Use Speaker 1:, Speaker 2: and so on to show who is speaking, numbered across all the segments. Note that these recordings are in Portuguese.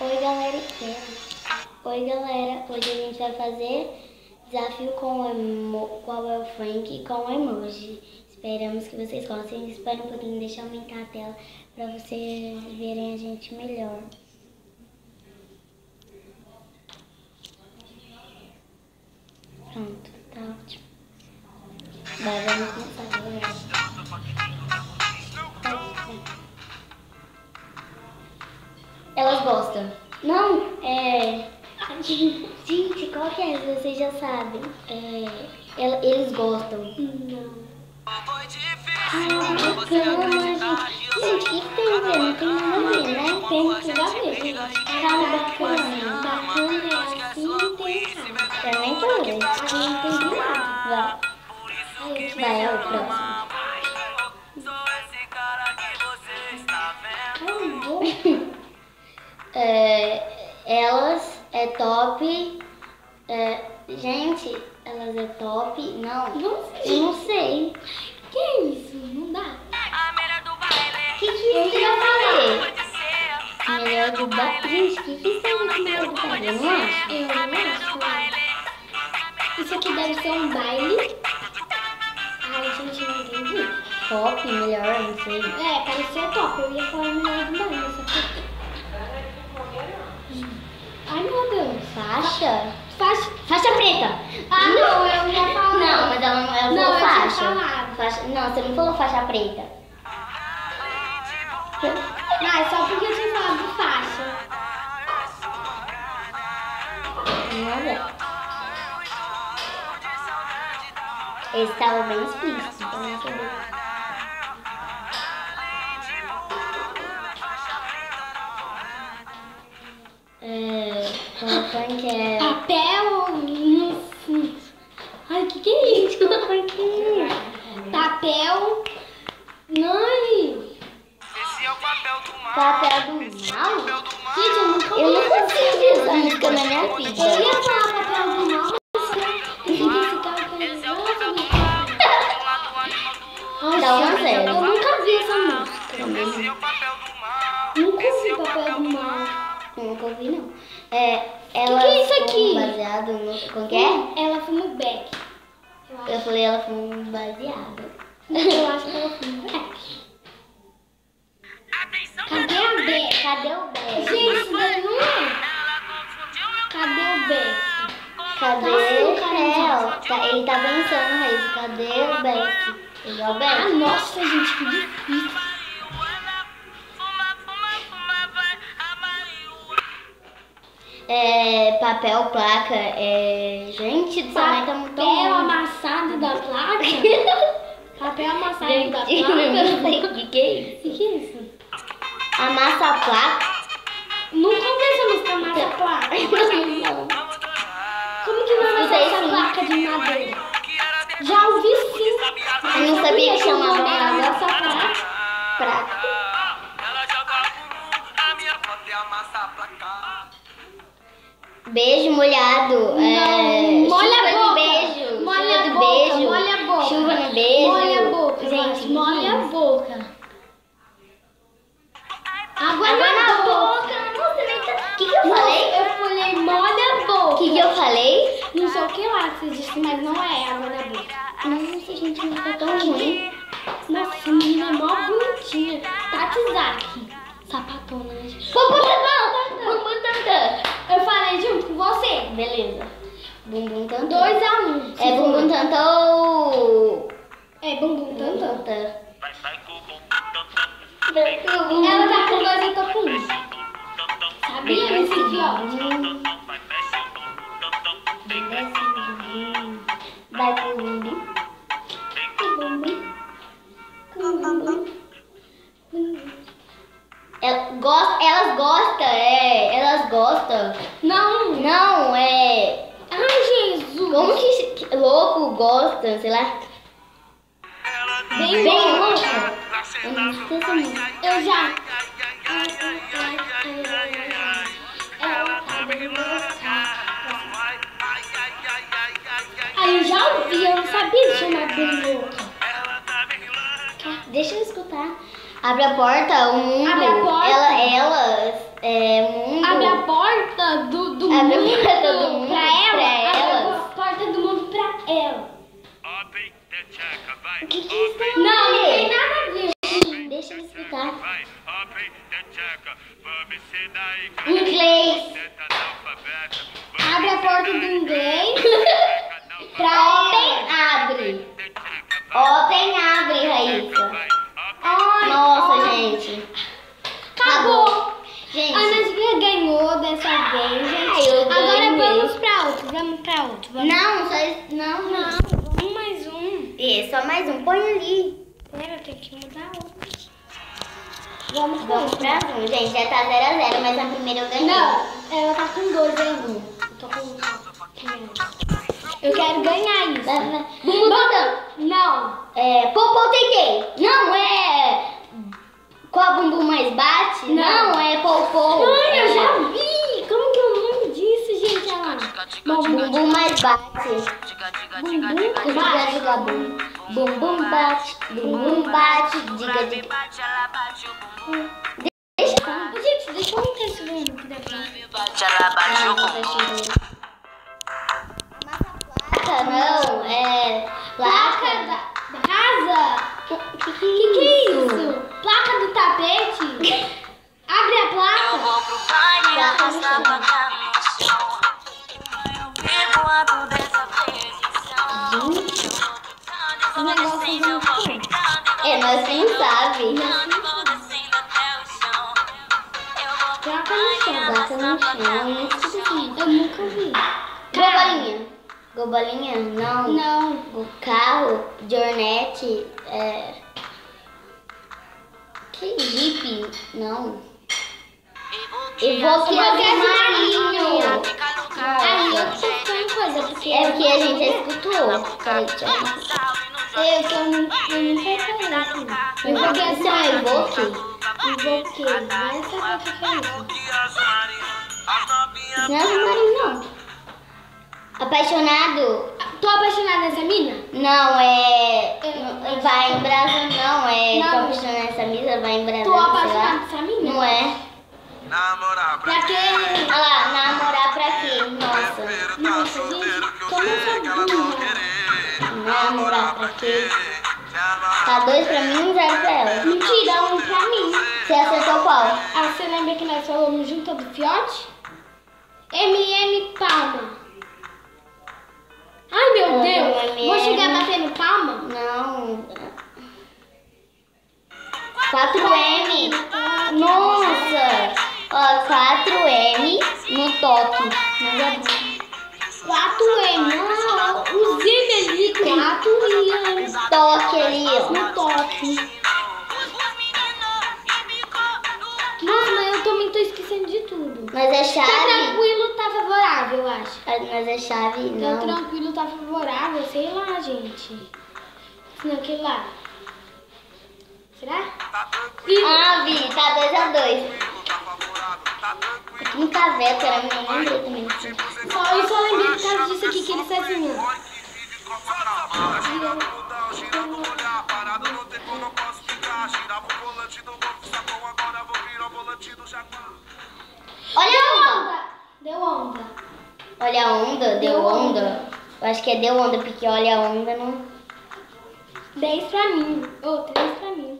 Speaker 1: Oi galera, oi galera, hoje a gente vai fazer desafio qual é o Frank com emoji. Esperamos que vocês gostem. Espera um pouquinho, deixa eu aumentar a tela para vocês verem a gente melhor. Pronto, tá ótimo. Agora vamos começar, galera. Elas gostam. Não, gente, qual que é? Vocês já sabem. Eles gostam. Não. Calma, gente. Gente, o que tem a ver? Não tem nada a ver, né? Tem tudo a ver, gente. Cara bacana. Bacana é assim, tem cara. Também tô vendo. A gente não entendi nada. Vai, é o próximo. Elas é top. Gente, elas é top. Não sei. Que é isso? Não dá. Que isso que eu falei? Melhor do baile. Gente, que isso é muito melhor do baile? Eu não acho. Eu não acho. Isso aqui deve ser um baile. Ai, gente, não entendi. Top, melhor, não sei. Parecia top. Eu ia falar melhor do baile, mas só que... Ai, meu Deus. Faixa preta. Ah, não, eu ia falar. Não, mas ela falou faixa. Não, você não falou faixa preta. Não, é só porque eu tinha falado faixa. Nada. Esse estava bem explícito, então não sabia. Funk é... Papel... Ai, que é isso? Papel... Ai...
Speaker 2: Esse é o papel do mal.
Speaker 1: Papel do mal? Gente, eu nunca assisti essa música na minha vida. Eu ia falar papel do mal, mas esse é o papel do mal. Dá uma zero. Eu nunca vi essa música.
Speaker 2: Esse é o papel do mal.
Speaker 1: Nunca vi papel do mal. Nunca ouvi, não. Ela
Speaker 3: que é isso aqui?
Speaker 1: Baseado no... Como que é?
Speaker 3: Ela fuma Beck.
Speaker 1: Eu falei ela fuma baseado.
Speaker 3: Eu acho que ela fuma Beck. Cadê a Beck?
Speaker 1: Cadê o Beck?
Speaker 3: Gente, isso daí não é. Cadê o Beck?
Speaker 1: Cadê ele tá pensando nisso. Cadê o Beck? Ele é o Beck?
Speaker 3: Ah, nossa, gente, que difícil.
Speaker 1: Papel, placa, gente do céu, tá muito
Speaker 3: Papel amassado da placa? Papel amassado
Speaker 1: gente,
Speaker 3: da
Speaker 1: não
Speaker 3: placa?
Speaker 1: sei o que é isso.
Speaker 3: O que é isso?
Speaker 1: Amassa a placa?
Speaker 3: Nunca ouvi essa música, amassa a placa.
Speaker 1: Não.
Speaker 3: Como que não amassa essa
Speaker 1: sim.
Speaker 3: placa de madeira? Já ouvi sim.
Speaker 1: Eu não sabia que chamava
Speaker 3: amassa a placa.
Speaker 1: Prata.
Speaker 2: Ela joga a minha foto e amassa a placa.
Speaker 1: Beijo molhado.
Speaker 3: Molha a
Speaker 1: Chuva
Speaker 3: boca.
Speaker 1: no beijo.
Speaker 3: Molha a
Speaker 1: Chuva no
Speaker 3: boca.
Speaker 1: beijo.
Speaker 3: Molha a boca.
Speaker 1: Chuva no beijo.
Speaker 3: Molha a boca.
Speaker 1: Gente,
Speaker 3: molha a boca. Água
Speaker 1: Água
Speaker 3: na boca.
Speaker 1: Nossa, nem tá... O que eu falei?
Speaker 3: Eu falei molha a boca.
Speaker 1: O que eu falei?
Speaker 3: Não sei o que lá que você disse, mas não é água na boca.
Speaker 1: Nossa, gente, não tá tão ruim.
Speaker 3: Nossa, essa menina é mó bonitinha. Tati Zaki. Sapatona, né?
Speaker 1: Bumbum tantã.
Speaker 3: Eu falei junto com você.
Speaker 1: Beleza. Bumbum tantã.
Speaker 3: 2-1.
Speaker 1: É bumbum tantã ou...
Speaker 3: É bumbum tantã. Ela tá com 2 e eu tô com 1. Sabia esse aqui, ó?
Speaker 1: Vai com o bumbum. Elas gostam. Não,
Speaker 3: Ai, Jesus.
Speaker 1: Como que louco gosta, sei lá.
Speaker 3: Bem
Speaker 1: louca.
Speaker 2: Eu
Speaker 1: não sei essa música.
Speaker 3: Eu já. Aí eu já ouvi, eu não sabia de chamar bem louca.
Speaker 1: Deixa eu escutar. Abre a porta, o mundo.
Speaker 3: Abre a porta.
Speaker 1: Elas, mundo.
Speaker 3: Abre a do
Speaker 1: Abre a
Speaker 3: mundo
Speaker 1: porta do mundo
Speaker 3: pra ela.
Speaker 1: pra
Speaker 3: Abre
Speaker 1: elas.
Speaker 3: a porta do mundo pra ela.
Speaker 2: Open the checker, vai.
Speaker 1: O que isso tem a
Speaker 3: Não
Speaker 1: ver?
Speaker 3: tem nada a ver.
Speaker 1: Deixa eu explicar.
Speaker 2: Vai, open the checker. Vamos ensinar
Speaker 1: Inglês.
Speaker 2: Você tá analfabeta.
Speaker 3: Abre a porta do inglês pra
Speaker 1: Open, abre. Open, abre, Raíssa.
Speaker 3: Ai,
Speaker 1: Nossa, gente.
Speaker 3: acabou. A
Speaker 1: Gente,
Speaker 3: Ana ganhou dessa vez, gente.
Speaker 1: Ai, eu
Speaker 3: Agora
Speaker 1: ganhei.
Speaker 3: vamos pra outro. Vamos pra outro. Vamos.
Speaker 1: não, só isso. Não, não.
Speaker 3: Vamos mais um.
Speaker 1: Só mais um. Põe ali.
Speaker 3: Pera, tem que mudar outro.
Speaker 1: Vamos pra um. Gente, já tá 0 a 0, mas na primeira eu ganhei.
Speaker 3: Não, ela tá com 2, eu 1. Eu tô com 1. Eu quero ganhar isso.
Speaker 1: Bumbum
Speaker 3: Não.
Speaker 1: Popô Tentei. Não é. Qual bumbum mais bate?
Speaker 3: Não.
Speaker 1: É popô.
Speaker 3: Ai, eu já vi. Como que é o nome disso, gente? Olha lá.
Speaker 1: Bumbum mais bate.
Speaker 3: Bumbum
Speaker 1: Diga,
Speaker 3: bate.
Speaker 1: diga, bum. Bumbum bate. Bumbum bate. Diga, diga. Deixa.
Speaker 3: Gente, deixa eu montar esse bumbum que dá pra...
Speaker 1: Ah, tá cheio. Placa, não. É.
Speaker 3: Placa
Speaker 1: Placa.
Speaker 3: da casa? Que é isso? Placa do tapete? Abre a placa.
Speaker 4: Vou pro baile,
Speaker 1: Placa no
Speaker 4: arrastar
Speaker 1: chão.
Speaker 4: pagar no chão. Eu vivo a toda essa posição.
Speaker 3: O negócio
Speaker 4: Eu vou gritando,
Speaker 1: É, nós quem sabe.
Speaker 4: eu vou descendo até o chão. Eu vou pro
Speaker 3: Placa no chão.
Speaker 1: Placa no chão.
Speaker 3: Eu nunca vi.
Speaker 1: Gobolinha. Gobolinha? Não.
Speaker 3: Não.
Speaker 1: O carro, Jornete, que Jeep? Não. Evoque marinho.
Speaker 3: Aí eu tô ficando coisa, porque
Speaker 1: É porque a gente já escutou. Peraí, deixa eu ver.
Speaker 3: eu não sei falar assim.
Speaker 1: Evoque, isso é um evoque?
Speaker 3: Invoquei. Vai saber o que é isso.
Speaker 1: Isso não é marinho, não. Apaixonado?
Speaker 3: Tô apaixonada nessa mina?
Speaker 1: Não, vai em brasa, não.
Speaker 3: Não.
Speaker 1: Tô apaixonado nessa misa, vai em brasa.
Speaker 3: Tô
Speaker 1: sei lá.
Speaker 3: apaixonada nessa mina?
Speaker 1: Não é.
Speaker 2: Namorar
Speaker 3: Pra quê?
Speaker 1: Olha lá, namorar pra quê? Nossa.
Speaker 3: Nossa, gente, como essa burra?
Speaker 1: Namorar pra quê? Tá 2 pra mim e 0 pra ela.
Speaker 3: Mentira, 1 pra mim.
Speaker 1: Você acertou qual?
Speaker 3: Ah, você lembra que nós falamos junto do fiote? MM Palma. Ai, meu Deus.
Speaker 1: MM.
Speaker 3: Vou chegar batendo palma?
Speaker 1: Não. 4M. Nossa. Ó, 4M no toque. Mas é bom.
Speaker 3: 4M. Ah, o Z ali, 4M.
Speaker 1: Toque ali, ó.
Speaker 3: No toque. Nossa, mas eu também tô esquecendo de tudo.
Speaker 1: Mas é
Speaker 3: Tá
Speaker 1: chave.
Speaker 3: tranquilo, tá favorável, eu acho.
Speaker 1: Mas é chave,
Speaker 3: Tá
Speaker 1: não.
Speaker 3: tranquilo, tá favorável, sei lá, gente. Não, aquele lá. Será?
Speaker 1: Ah, Vi, tá 2 a 2. Aqui em Caveto, era minha mãe também.
Speaker 3: Eu só lembrei por causa disso aqui que ele faz assim, ó.
Speaker 1: Olha a onda.
Speaker 3: Deu onda.
Speaker 1: Olha a onda, deu onda. Eu acho que é deu onda, porque olha a onda não.
Speaker 3: 10 pra mim. Ou 3 pra mim.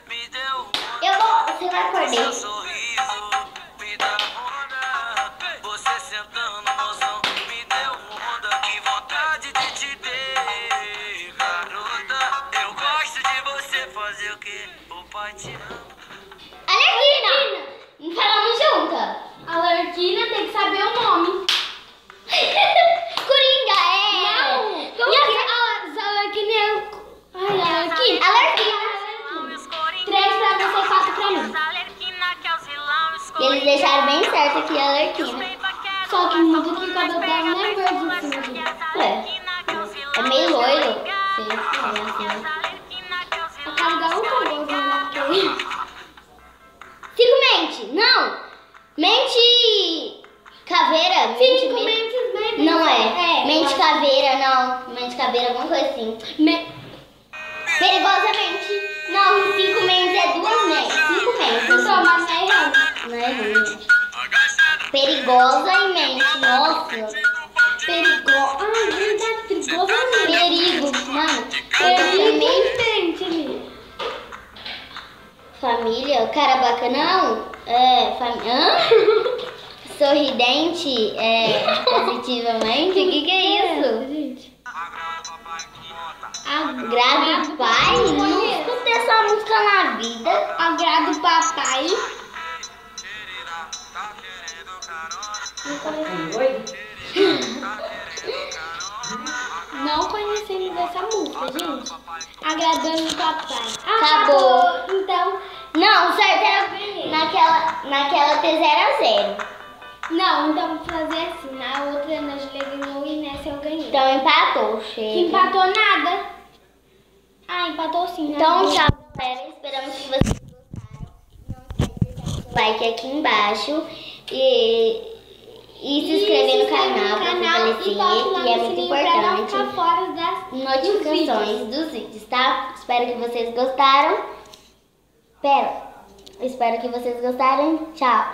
Speaker 2: Me deu
Speaker 1: Eu vou. Você vai acordar.
Speaker 2: seu sorriso, me dá onda. Você sentando no mozão, me deu onda. Que vontade de te ter, garota. Eu gosto de você fazer o que o pai te ama.
Speaker 1: Alerquina! Falamos juntas.
Speaker 3: Alerquina tem que saber o nome.
Speaker 1: Coringa é.
Speaker 3: Não.
Speaker 1: Como
Speaker 3: E
Speaker 1: que é?
Speaker 3: as Alerquina é... Ai, Alerquina.
Speaker 1: Alerquina.
Speaker 3: 3 pra você e 4 pra mim.
Speaker 1: E eles deixaram bem certo aqui a Alerquina.
Speaker 3: Só que muda que o cabelo dela não é verde em cima dele.
Speaker 1: É meio loiro. Sim.
Speaker 3: A cara dela não tá boa, né? Porque...
Speaker 1: 5 mente. Não. Mente caveira. Mente,
Speaker 3: 5 mentes bem.
Speaker 1: Não é. Mente
Speaker 3: eu
Speaker 1: caveira, não. Mente caveira, alguma coisa assim.
Speaker 3: acho.
Speaker 1: Perigosamente. Não, 5 mentes é 2 mentes. 5 mentes.
Speaker 3: Então, mas é errado.
Speaker 1: Não é ruim, gente.
Speaker 2: Agachada,
Speaker 1: Perigosamente, nossa.
Speaker 3: Perigosa. Ah, verdade, perigosa mesmo.
Speaker 1: Perigo, mano.
Speaker 3: Perigo
Speaker 1: Também.
Speaker 3: diferente ali.
Speaker 1: Família, cara bacanão. Hã? Sorridente, positivamente. O que é isso?
Speaker 3: Gente.
Speaker 1: Agrado o pai? Não escutei essa música na vida.
Speaker 3: Agrada o papai. Não conhecemos essa música, gente. Agradando o papai.
Speaker 1: Acabou.
Speaker 3: Então,
Speaker 1: Não, o certo era naquela ter 0-0.
Speaker 3: não, então vamos fazer assim. Na outra a Julia ganhou e nessa eu ganhei.
Speaker 1: Então empatou,
Speaker 3: Que
Speaker 1: chega.
Speaker 3: empatou nada. Ah, empatou sim.
Speaker 1: Então
Speaker 3: né?
Speaker 1: tchau, galera. Esperamos que vocês gostaram. Não esquece de deixar seu like aqui embaixo. E se inscrever no canal para fortalecer, que é muito importante.
Speaker 3: Pra não ficar fora das
Speaker 1: Notificações dos vídeos, tá? Espero que vocês gostaram. Espero que vocês gostaram. Tchau.